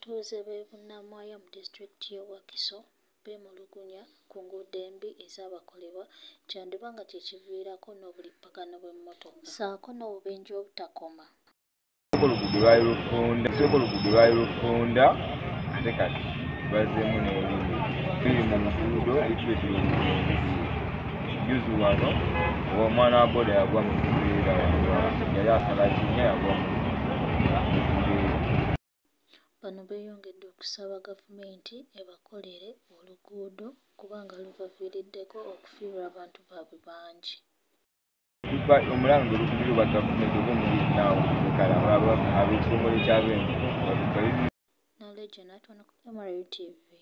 Abatuuze b'e Bunnamwaya mu disitulikiti y'e Wakiso beemulugunya ku nguudo embi ezaabakolebwa kyandiba nga kye kiviirako n'obulippagano bw'emmotoka ssaako n'obubenje obutakoma. Oluguudo lwali lufunda ate kati bazzeemu n'ebindi biri mu luguudo ekitwekiri juzi wano omwana wa boda yagwa mu kibeera yali asala kinnya yagwa mu bano beeyongedde okusaba gavumenti ebakolere oluguudo kubanga lubaviiriddeko okufiirwa abantu baabwe bangi. Omulango oluguudo lwa gavumenti oba omulinawo ab'ekitongole ky'abengo Knowledge and Network, MRU TV.